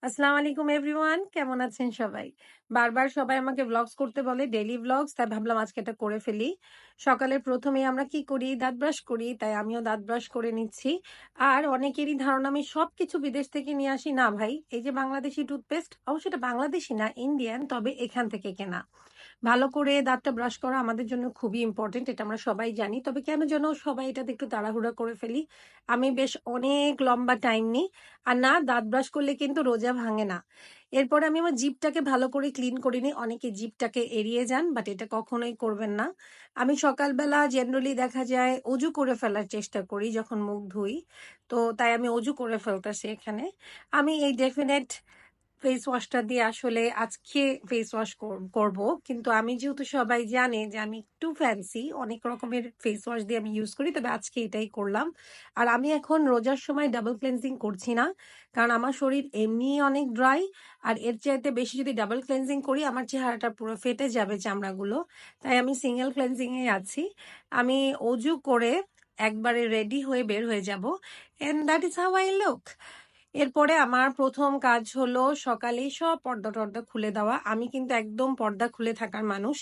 আসসালামু আলাইকুম এভরিওয়ান, কেমন আছেন সবাই? বারবার সবাই আমাকে ভ্লগস করতে বলে, ডেইলি ভ্লগস, তাই ভাবলাম আজকে এটা করে ফেলি। সকালের প্রথমেই আমরা কি করি? দাঁত ব্রাশ করি, তাই আমিও দাঁত ব্রাশ করে নিচ্ছি। আর অনেকেরই ধারণা আমি সবকিছু বিদেশ থেকে নিয়ে আসি। না ভাই, এই যে বাংলাদেশি টুথপেস্ট, অবশ্যই এটা বাংলাদেশি না, ইন্ডিয়ান, তবে এখান থেকে কেনা। ভালো করে দাঁতটা ব্রাশ করা আমাদের জন্য খুবই ইম্পর্টেন্ট, এটা আমরা সবাই জানি। তবে কেন যেন সবাই এটাতে একটু তাড়াহুড়া করে ফেলি। আমি বেশ অনেক লম্বা টাইম নিই। আর না, দাঁত ব্রাশ করলে কিন্তু রোজা ভাঙে না। এরপরে আমি আমার জিভটাকে ভালো করে ক্লিন করে নিই। অনেকে জিভটাকে এড়িয়ে যান, বাট এটা কখনোই করবেন না। আমি সকালবেলা জেনারেলি দেখা যায় অজু করে ফেলার চেষ্টা করি যখন মুখ ধুই। তো তাই আমি অজু করে ফেলতেছি এখানে। আমি এই ডেফিনেট ফেস ওয়াশটা দিয়ে আসলে আজকে ফেস ওয়াশ করব, কিন্তু আমি যেহেতু সবাই জানে যে আমি একটু ফ্যান্সি, অনেক রকমের ফেস ওয়াশ দিয়ে আমি ইউজ করি, তবে আজকে এটাই করলাম। আর আমি এখন রোজার সময় ডাবল ক্লেন্সিং করছি না, কারণ আমার শরীর এমনিই অনেক ড্রাই। আর এর চাইতে বেশি যদি ডাবল ক্লেন্সিং করি আমার চেহারাটা পুরো ফেটে যাবে চামড়াগুলো। তাই আমি সিঙ্গেল ক্লেন্সিং এ আছি। আমি অজু করে একবারে রেডি হয়ে বের হয়ে যাব, and that is how I look. এরপরে আমার প্রথম কাজ হলো সকালেই সব পর্দা টর্দা খুলে দেওয়া। আমি কিন্তু একদম পর্দা খুলে থাকার মানুষ।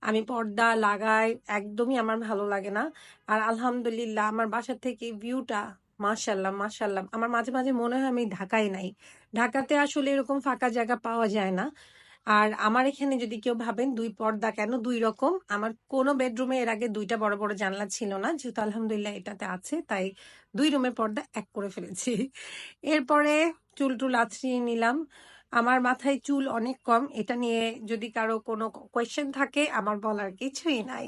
আমি পর্দা লাগাই, একদমই আমার ভালো লাগে না। আর আলহামদুলিল্লাহ আমার বাসা থেকে ভিউটা মাশাল্লাহ মাশাল্লাহ। আমার মাঝে মাঝে মনে হয় আমি ঢাকায় নাই। ঢাকাতে আসলে এরকম ফাঁকা জায়গা পাওয়া যায় না। আর আমার এখানে যদি কেউ ভাবেন দুই পর্দা কেন, দুই রকম। আমার কোনো বেডরুমে এর আগে দুইটা বড় বড় জানলা ছিল না, যেহেতু আলহামদুলিল্লাহ এটাতে আছে, তাই দুই রুমের পর্দা এক করে ফেলেছি। এরপরে চুল টুল আঁচড়িয়ে নিলাম। আমার মাথায় চুল অনেক কম, এটা নিয়ে যদি কারো কোনো কোয়েশ্চেন থাকে আমার বলার কিছুই নাই।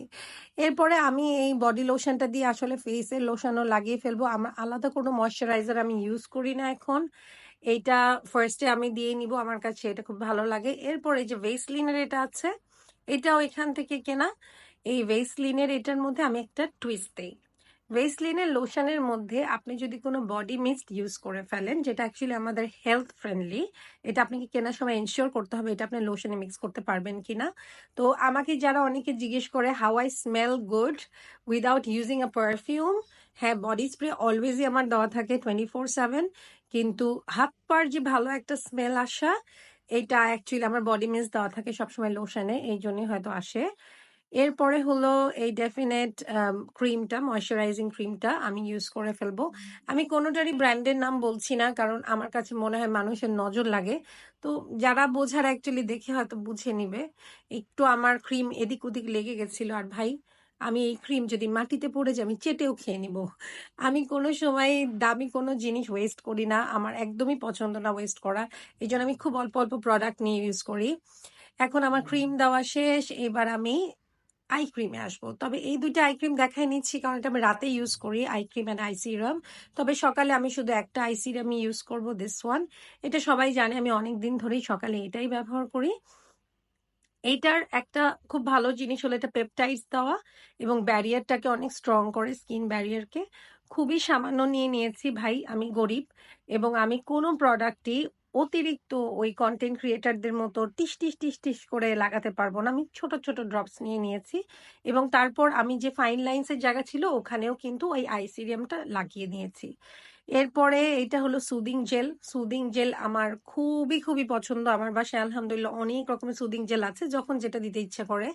এরপরে আমি এই বডি লোশনটা দিয়ে আসলে ফেসের লোশনও লাগিয়ে ফেলবো। আমার আলাদা কোনো ময়শ্চারাইজার আমি ইউজ করি না এখন। এইটা ফার্স্টে আমি দিয়ে নিব, আমার কাছে এটা খুব ভালো লাগে। এরপরে যে ভেসলিনের এটা আছে, এটাও এখান থেকে কেনা। এই ভেসলিনের এটার মধ্যে আমি একটা টুইস্ট দিই। ভেসলিনের লোশনের মধ্যে আপনি যদি কোনো বডি মিস্ট ইউজ করে ফেলেন, যেটা অ্যাকচুয়ালি আমাদের হেলথ ফ্রেন্ডলি, এটা আপনাকে কেনার সময় এনশিওর করতে হবে এটা আপনি লোশনে মিক্স করতে পারবেন কিনা। তো আমাকে যারা অনেকে জিজ্ঞেস করে how I smell good without using a perfume, হ্যাঁ, বডি স্প্রে অলওয়েজই আমার দেওয়া থাকে 24/7, কিন্তু হাত পার যে ভালো একটা স্মেল আসা, এটা অ্যাকচুয়ালি আমার বডি মিস্ট দেওয়া থাকে সবসময় লোশনে, এই জন্যই হয়তো আসে। এরপরে হলো এই ডেফিনেট ক্রিমটা, ময়শ্চারাইজিং ক্রিমটা আমি ইউজ করে ফেলবো। আমি কোনোটারই ব্র্যান্ডের নাম বলছি না, কারণ আমার কাছে মনে হয় মানুষের নজর লাগে। তো যারা বোঝার অ্যাকচুয়ালি দেখে হয়তো বুঝে নিবে। একটু আমার ক্রিম এদিক ওদিক লেগে গেছিল, আর ভাই আমি এই ক্রিম যদি মাটিতে পড়ে যায় আমি চেটেও খেয়ে নিব। আমি কোনো সময় দামি কোনো জিনিস ওয়েস্ট করি না, আমার একদমই পছন্দ না ওয়েস্ট করা। এই জন্য আমি খুব অল্প অল্প প্রোডাক্ট নিয়ে ইউজ করি। এখন আমার ক্রিম দেওয়া শেষ, এবার আমি আই ক্রিমে আসবো। তবে এই দুইটা আই ক্রিম দেখাই নিচ্ছি কারণ এটা আমি রাতে ইউজ করি, eye cream and I serum. তবে সকালে আমি শুধু একটা আই সিরামই ইউজ করব, দিস ওয়ান। এটা সবাই জানে, আমি অনেক দিন ধরেই সকালে এটাই ব্যবহার করি। এইটার একটা খুব ভালো জিনিস হলো এটা পেপটাইডস দেওয়া এবং ব্যারিয়ারটাকে অনেক স্ট্রং করে, স্কিন ব্যারিয়ারকে। খুবই সামান্য নিয়ে নিয়েছি ভাই, আমি গরিব, এবং আমি কোনো প্রোডাক্টই অতিরিক্ত ওই কন্টেন্ট ক্রিয়েটারদের মতো টিস টিস টিস টিস করে লাগাতে পারবো না। আমি ছোট ছোট ড্রপস নিয়ে নিয়েছি, এবং তারপর আমি যে ফাইন লাইন্সের জায়গা ছিল ওখানেও কিন্তু ওই আই সিরামটা লাগিয়ে নিয়েছি। এরপরে এটা হলো সুদিং জেল। সুদিং জেল আমার খুবই খুবই পছন্দ। আমার বাসায় আলহামদুলিল্লাহ অনেক রকমের সুদিং জেল আছে, যখন যেটা দিতে ইচ্ছা করে।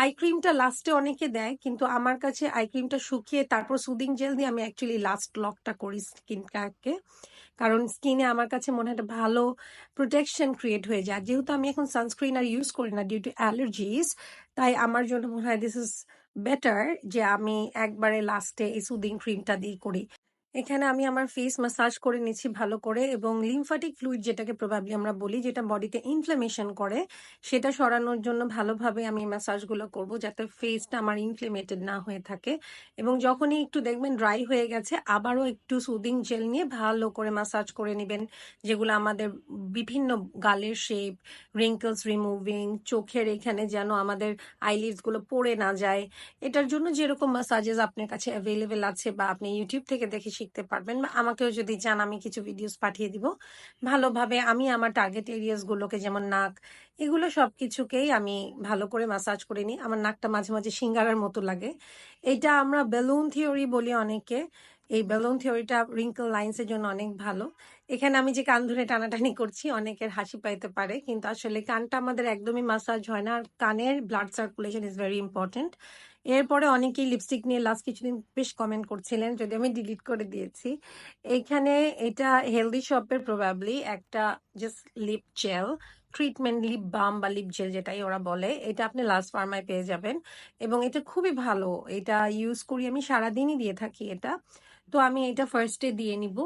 আই ক্রিমটা লাস্টে অনেকে দেয়, কিন্তু আমার কাছে আই ক্রিমটা শুকিয়ে তারপর সুদিং জেল দিয়ে আমি অ্যাকচুয়ালি লাস্ট লকটা করি স্কিনটাকে, কারণ স্কিনে আমার কাছে মনে হয় একটা ভালো প্রোটেকশন ক্রিয়েট হয়ে যায়। যেহেতু আমি এখন সানস্ক্রিন আর ইউজ করি না ডিউ টু অ্যালার্জিস, তাই আমার জন্য মনে হয় দিস ইজ বেটার যে আমি একবারে লাস্টে এই সুদিং ক্রিমটা দিয়ে করি। এখানে আমি আমার ফেস ম্যাসাজ করে নিচ্ছি ভালো করে, এবং লিমফ্যাটিক ফ্লুইড যেটাকে প্রবাবলি আমরা বলি, যেটা বডিতে ইনফ্লামেশন করে, সেটা সরানোর জন্য ভালোভাবে আমি ম্যাসাজগুলো করব যাতে ফেসটা আমার ইনফ্লেমেটেড না হয়ে থাকে। এবং যখনই একটু দেখবেন ড্রাই হয়ে গেছে, আবারও একটু সুদিং জেল নিয়ে ভালো করে ম্যাসাজ করে নেবেন, যেগুলো আমাদের বিভিন্ন গালের শেপ, রিঙ্কলস রিমুভিং, চোখের এখানে যেন আমাদের আইলিডসগুলো পড়ে না যায়। এটার জন্য যেরকম ম্যাসাজেস আপনার কাছে অ্যাভেলেবেল আছে বা আপনি ইউটিউব থেকে দেখে শিখতে পারবেন, বা আমাকেও যদি চান আমি কিছু ভিডিওস পাঠিয়ে দিব ভালোভাবে। আমি আমার টার্গেট এরিয়াসগুলোকে, যেমন নাক, এগুলো সব কিছুকেই আমি ভালো করে ম্যাসাজ করে নিই। আমার নাকটা মাঝে মাঝে সিঙ্গারার মতো লাগে, এটা আমরা বেলুন থিওরি বলি অনেকে, এই বেলুন থিওরিটা রিঙ্কল লাইন্স এর জন্য অনেক ভালো। এখানে আমি যে কান ধরে টানাটানি করছি অনেকের হাসি পাইতে পারে, কিন্তু আসলে কানটা আমাদের একদমই মাসাজ হয় না, আর কানের blood circulation is very important. এরপরে অনেকেই লিপস্টিক নিয়ে লাস্ট কিছুদিন বেশ কমেন্ট করছিলেন, যদি আমি ডিলিট করে দিয়েছি। এইখানে এটা হেলদি শপের প্রবাবলি একটা just lip gel treatment, lip balm বা লিপ জেল যেটাই ওরা বলে, এটা আপনি লাস্ট ফার্মায় পেয়ে যাবেন এবং এটা খুবই ভালো। এটা ইউজ করি আমি, সারাদিনই দিয়ে থাকি এটা। তো আমি এটা ফার্স্টে দিয়ে নিব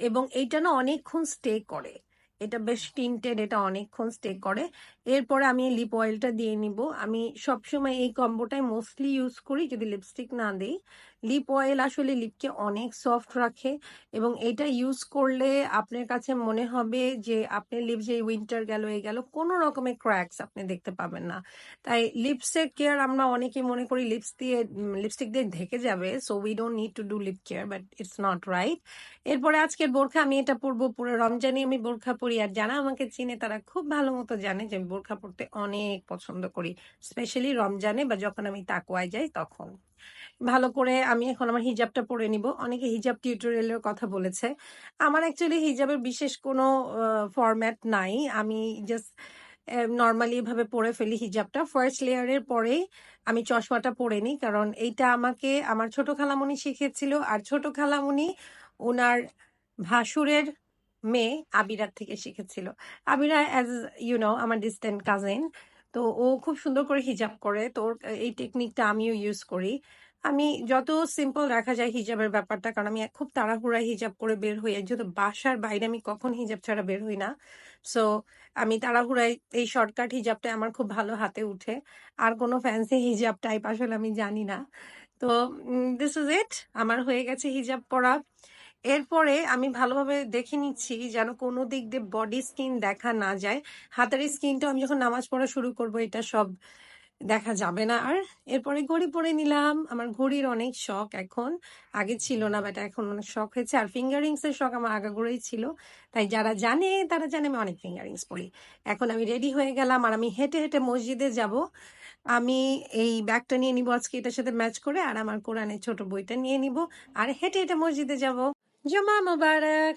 এবং এইটা না অনেকক্ষণ স্টে করে, এটা বেশ টিন্টেড, এটা অনেকক্ষণ স্টে করে। এরপরে আমি লিপ অয়েলটা দিয়ে নিব। আমি সবসময় এই কম্বোটাই মোস্টলি ইউজ করি যদি লিপস্টিক না দিই। লিপ অয়েল আসলে লিপকে অনেক সফট রাখে এবং এটা ইউজ করলে আপনার কাছে মনে হবে যে আপনার লিপ যে উইন্টার গেল এই গেল কোনো রকমের ক্র্যাকস আপনি দেখতে পাবেন না। তাই লিপসের কেয়ার আমরা অনেকেই মনে করি লিপস্টিক দিয়ে ঢেকে যাবে, so we don't need to do lip care, but it's not right. এরপরে আজকের বোরখা, আমি এটা পরবো পুরো রমজানে, আমি বোরখা পরি। আর যারা আমাকে চিনে তারা খুব ভালো মতো জানে যে আমি বোরখা পরতে অনেক পছন্দ করি, স্পেশালি রমজানে বা যখন আমি তাকওয়ায় যাই তখন। ভালো করে আমি এখন আমার হিজাবটা পরে নিব। অনেকে হিজাব টিউটোরিয়ালের কথা বলেছে। আমার অ্যাকচুয়ালি হিজাবের বিশেষ কোনো ফরম্যাট নাই, আমি জাস্ট নর্মালি ভাবে পরে ফেলি হিজাবটা। ফার্স্ট লেয়ারের পরেই আমি চশমাটা পরে নিই, কারণ এইটা আমাকে আমার ছোট খালামণি শিখিয়েছিল, আর ছোট খালামণি ওনার ভাসুরের মেয়ে আবিরার থেকে শিখেছিল। আবিরা অ্যাজ আমার ডিস্টেন্ট কাজিন, তো ও খুব সুন্দর করে হিজাব করে, তো এই টেকনিকটা আমিও ইউজ করি। আমি যত সিম্পল রাখা যায় হিজাবের ব্যাপারটা, কারণ আমি খুব তাড়াহুড়ায় হিজাব করে বের হই, যেহেতু বাসার বাইরে আমি কখন হিজাব ছাড়া বের হই না। সো আমি তাড়াহুড়ায় এই শর্টকাট হিজাবটা আমার খুব ভালো হাতে উঠে। আর কোনো ফ্যান্সি হিজাব টাইপ আসলে আমি জানি না। তো দিস ইজ ইট, আমার হয়ে গেছে হিজাব পরা। এরপরে আমি ভালোভাবে দেখে নিচ্ছি যেন কোনো দিক দিয়ে বডি স্কিন দেখা না যায়। হাতের স্কিনটা আমি যখন নামাজ পড়া শুরু করব এটা সব দেখা যাবে না আর। এরপরে ঘড়ি পরে নিলাম, আমার ঘড়ির অনেক শখ এখন, আগে ছিল না, বাট এখন অনেক শখ হয়েছে। আর ফিঙ্গারিংস এর শখ আমার আগাগোড়াই ছিল, তাই যারা জানে তারা জানে আমি অনেক ফিঙ্গারিংস পরি। এখন আমি রেডি হয়ে গেলাম আর আমি হেঁটে হেঁটে মসজিদে যাব। আমি এই ব্যাগটা নিয়ে নিব আজকে এটার সাথে ম্যাচ করে, আর আমার কোরআনের ছোট বইটা নিয়ে নিব আর হেঁটে হেঁটে মসজিদে যাব। জুমা মোবারক।